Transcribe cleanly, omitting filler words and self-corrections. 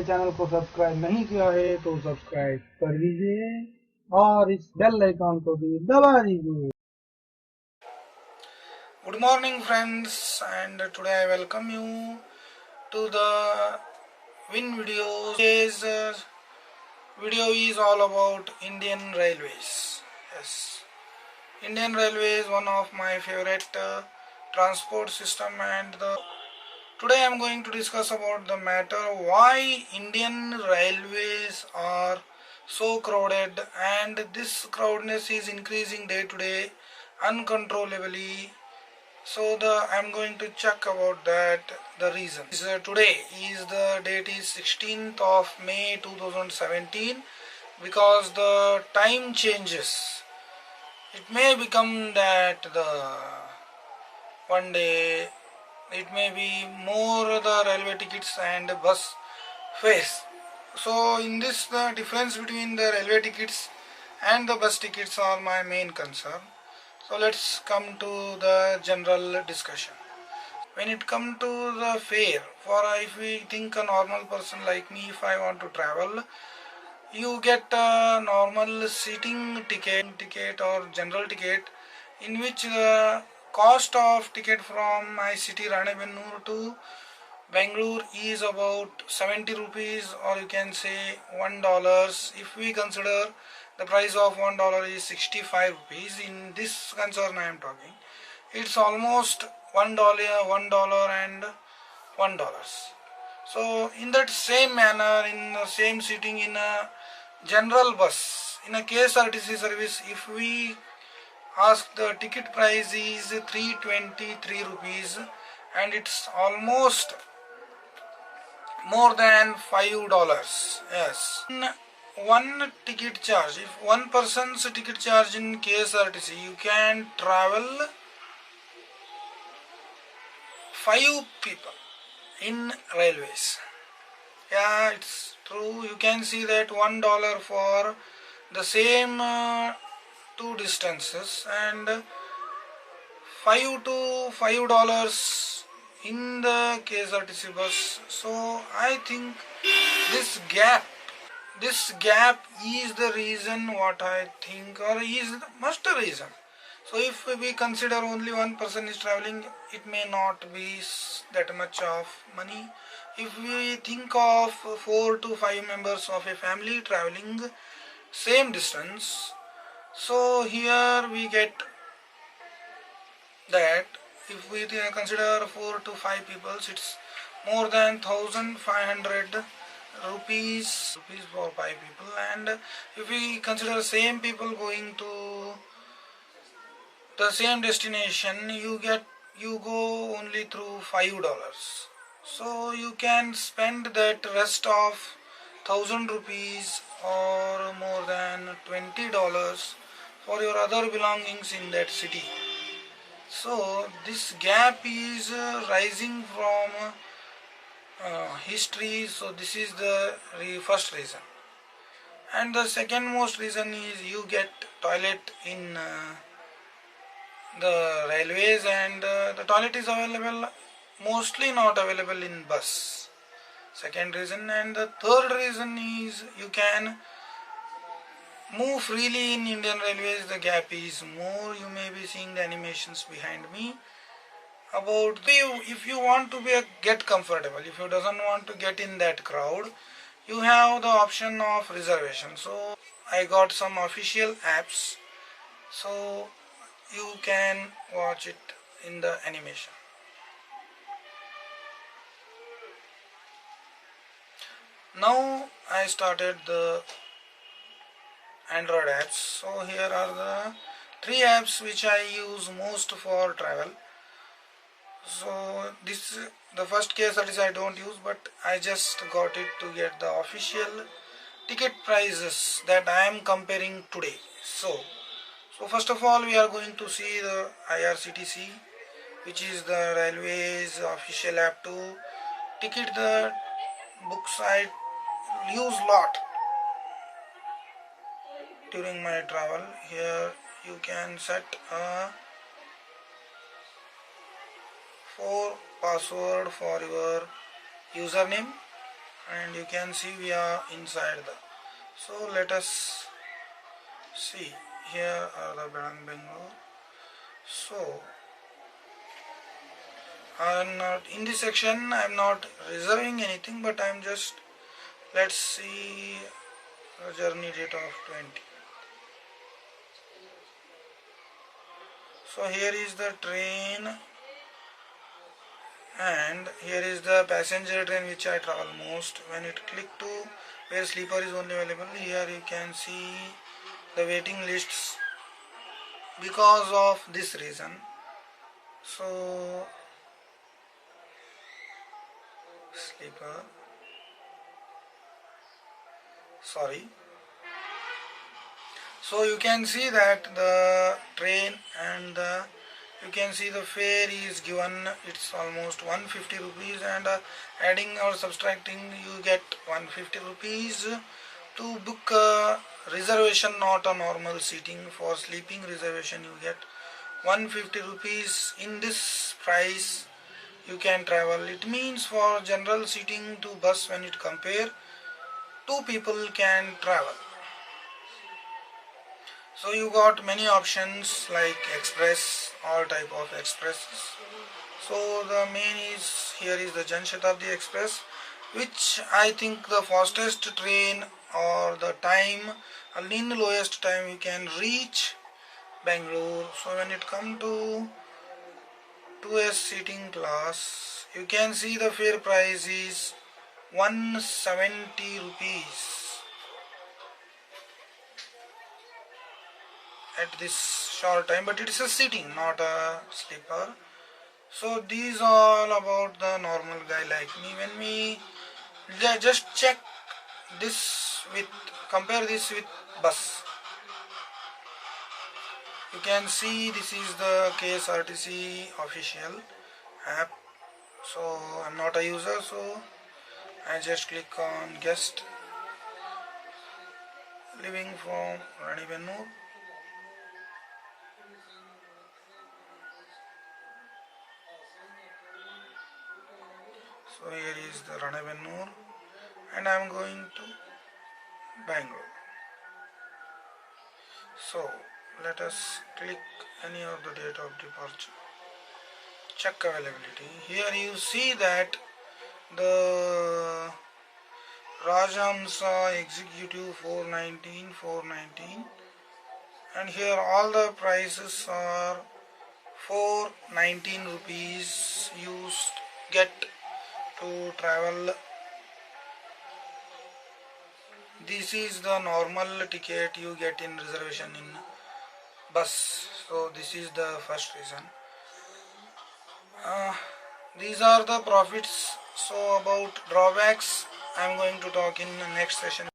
Channel को subscribe नहीं किया है तो सब्सक्राइब कर दीजिए और इस बेल आइकॉन को भी दबा दीजिए। Good morning friends, and today I welcome you to the Win video. Today's video is all about Indian Railways. Yes, Indian Railway is one of my favorite transport system, and today I am going to discuss about the matter why Indian Railways are so crowded, and this crowdedness is increasing day to day uncontrollably. So I'm going to check about that the reason. Today is the date is 16th of May 2017, because the time changes. It may become that the one day it may be more the railway tickets and bus fares. So in this, the difference between the railway tickets and the bus tickets are my main concern. So let's come to the general discussion. When it comes to the fare, for if we think a normal person like me, if I want to travel, you get a normal seating ticket or general ticket, in which the cost of ticket from my city Ranebennur to Bangalore is about 70 rupees, or you can say $1. If we consider the price of $1 is 65 rupees, in this concern I am talking, it's almost $1 and $1. So in that same manner, in the same sitting in a general bus, in a KSRTC service, if we ask, the ticket price is 323 rupees, and it's almost more than $5. Yes. One ticket charge, if one person's ticket charge in KSRTC, you can travel 5 people in railways. Yeah, it's true. You can see that $1 for the same two distances, and $5 in the KSRTC bus. So I think this gap is the reason, what I think, or is must a reason. So if we consider only one person is traveling, it may not be that much of money. If we think of 4 to 5 members of a family traveling same distance, so here we get that if we consider 4 to 5 people, it's more than 1500 rupees for 5 people. And if we consider same people going to the same destination, you go only through $5. So you can spend that rest of 1000 rupees or more than $20 for your other belongings in that city. So this gap is rising from history. So this is the first reason. And the second most reason is you get toilet in the railways, and the toilet is available, mostly not available in bus. Second reason. And the third reason is you can move freely in Indian Railways. The gap is more. You may be seeing the animations behind me about if you want to get comfortable, if you doesn't want to get in that crowd, you have the option of reservation. So I got some official apps, so you can watch it in the animation. Now I started the Android apps. So here are the 3 apps which I use most for travel. So this the first case that is I don't use, but I just got it to get the official ticket prices that I am comparing today. So first of all, we are going to see the IRCTC, which is the railways official app to ticket the books I use lot during my travel. Here you can set a 4 password for your username and you can see we are inside the. So let us see. Here are the Bangalore. So I'm not in this section. I'm not reserving anything, but I'm just, let's see the journey date of 20. So here is the train, and here is the passenger train which I travel most. When it click to where sleeper is only available, here you can see the waiting lists because of this reason. So sleeper, sorry. So you can see that the train and you can see the fare is given, it's almost 150 rupees, and adding or subtracting you get 150 rupees. To book a reservation, not a normal seating, for sleeping reservation you get 150 rupees. In this price you can travel. It means for general seating to bus, when it compare, two people can travel. So you got many options like express, all type of expresses. So the main is, here is the Jan Shatabdi Express, which I think the fastest train, or the time, in the lowest time you can reach Bangalore. So when it come to 2S seating class, you can see the fare price is 170 rupees at this short time, but it is a sitting, not a sleeper. So these all about the normal guy like me. When we just check this with, compare this with bus, you can see this is the KSRTC official app. So I'm not a user, so I just click on guest living from Ranibennur. So here is the Ranibennur, and I am going to Bangalore. So let us click any of the date of departure. Check availability. Here you see that the Rajhamsa Executive 419, and here all the prices are 419 rupees you get to travel. This is the normal ticket you get in reservation in bus. So this is the first reason. These are the profits. So about drawbacks I am going to talk in the next session.